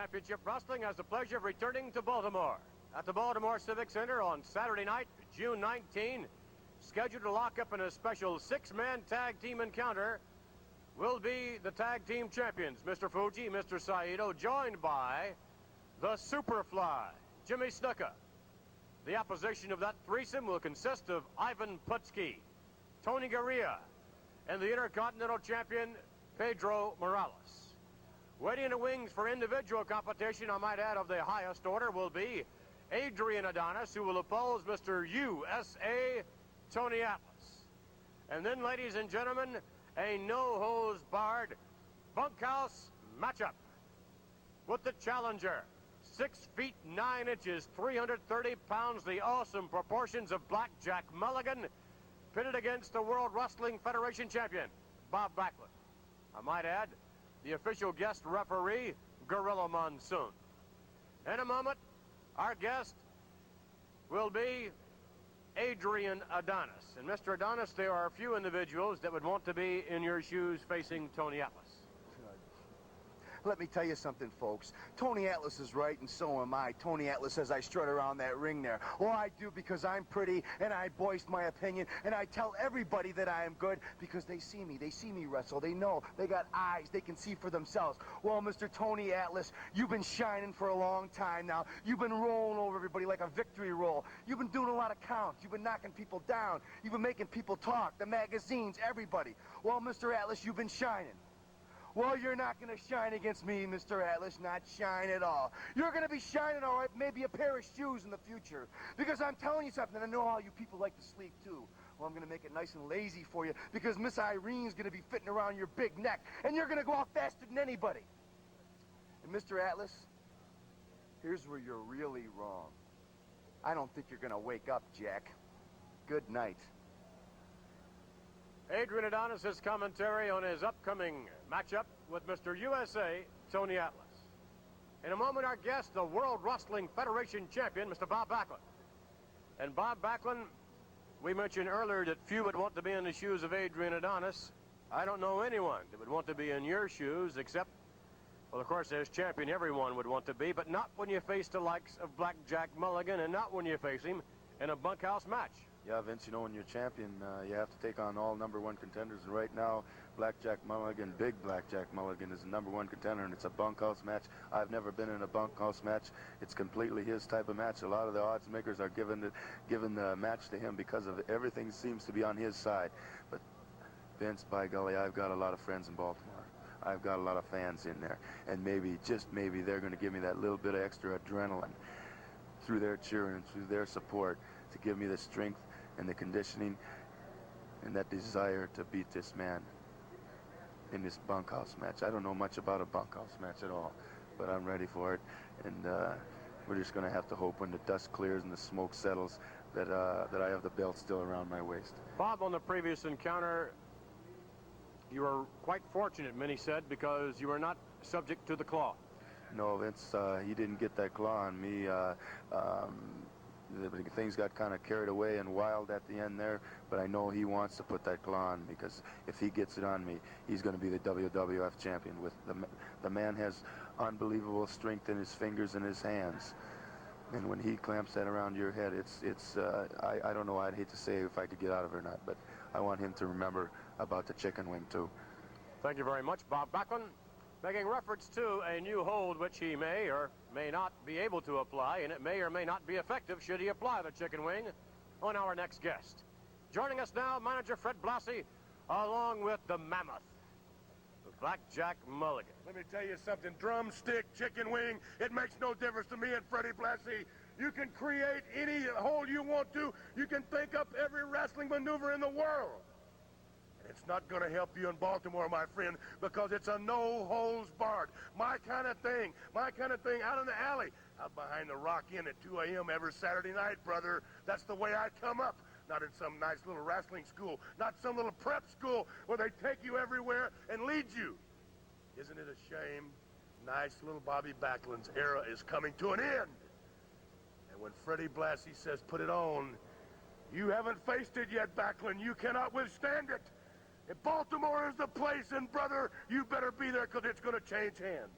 Championship Wrestling has the pleasure of returning to Baltimore. At the Baltimore Civic Center on Saturday night, June 19, scheduled to lock up in a special six-man tag team encounter, will be the tag team champions, Mr. Fuji, Mr. Saito, joined by the Superfly, Jimmy Snuka. The opposition of that threesome will consist of Ivan Putski, Tony Garea, and the Intercontinental Champion, Pedro Morales. Waiting in the wings for individual competition, I might add, of the highest order, will be Adrian Adonis, who will oppose Mr. USA, Tony Atlas. And then, ladies and gentlemen, a no-hose-barred bunkhouse matchup with the challenger, 6 feet 9 inches, 330 pounds, the awesome proportions of Blackjack Mulligan, pitted against the World Wrestling Federation champion, Bob Backlund. I might add, the official guest referee, Gorilla Monsoon. In a moment, our guest will be Adrian Adonis. And Mr. Adonis, there are a few individuals that would want to be in your shoes facing Tony Atlas. Let me tell you something, folks. Tony Atlas is right, and so am I. Tony Atlas says I strut around that ring there. Well, I do because I'm pretty, and I voice my opinion, and I tell everybody that I am good because they see me. They see me wrestle. They know. They got eyes. They can see for themselves. Well, Mr. Tony Atlas, you've been shining for a long time now. You've been rolling over everybody like a victory roll. You've been doing a lot of counts. You've been knocking people down. You've been making people talk, the magazines, everybody. Well, Mr. Atlas, you've been shining. Well, you're not going to shine against me, Mr. Atlas, not shine at all. You're going to be shining, all right, maybe a pair of shoes in the future. Because I'm telling you something, and I know all you people like to sleep, too. Well, I'm going to make it nice and lazy for you, because Miss Irene's going to be fitting around your big neck, and you're going to go out faster than anybody. And Mr. Atlas, here's where you're really wrong. I don't think you're going to wake up, Jack. Good night. Adrian Adonis' commentary on his upcoming matchup with Mr. USA, Tony Atlas. In a moment, our guest, the World Wrestling Federation champion, Mr. Bob Backlund. And Bob Backlund, we mentioned earlier that few would want to be in the shoes of Adrian Adonis. I don't know anyone that would want to be in your shoes except, well, of course, as champion, everyone would want to be, but not when you face the likes of Blackjack Mulligan and not when you face him in a bunkhouse match. Yeah, Vince, you know, when you're champion, you have to take on all #1 contenders. And right now, Blackjack Mulligan, Big Blackjack Mulligan, is the #1 contender, and it's a bunkhouse match. I've never been in a bunkhouse match. It's completely his type of match. A lot of the odds makers are giving the match to him because of everything seems to be on his side. But Vince, by golly, I've got a lot of friends in Baltimore. I've got a lot of fans in there, and maybe, just maybe, they're going to give me that little bit of extra adrenaline through their cheering, through their support, to give me the strength and the conditioning and that desire to beat this man in this bunkhouse match. I don't know much about a bunkhouse match at all, but I'm ready for it, and we're just going to have to hope when the dust clears and the smoke settles that I have the belt still around my waist. Bob, on the previous encounter, you were quite fortunate, many said, because you were not subject to the claw. No, Vince, he didn't get that claw on me. Things got kind of carried away and wild at the end there, but I know he wants to put that claw on, because if he gets it on me, he's going to be the WWF champion. With the man has unbelievable strength in his fingers and his hands, and when he clamps that around your head, I don't know, I'd hate to say if I could get out of it or not, but I want him to remember about the chicken wing too. Thank you very much, Bob Backlund, making reference to a new hold which he may or may not be able to apply, and it may or may not be effective should he apply the chicken wing on our next guest. Joining us now, manager Fred Blassie, along with the Mammoth, the Blackjack Mulligan. Let me tell you something, drumstick, chicken wing, it makes no difference to me and Freddie Blassie. You can create any hold you want to. You can think up every wrestling maneuver in the world. It's not going to help you in Baltimore, my friend, because it's a no-holds-barred. My kind of thing out in the alley, out behind the Rock Inn at 2 a.m. every Saturday night, brother. That's the way I come up. Not in some nice little wrestling school, not some little prep school where they take you everywhere and lead you. Isn't it a shame? Nice little Bobby Backlund's era is coming to an end. And when Freddie Blassie says put it on, you haven't faced it yet, Backlund. You cannot withstand it. If Baltimore is the place, and brother, you better be there, because it's going to change hands.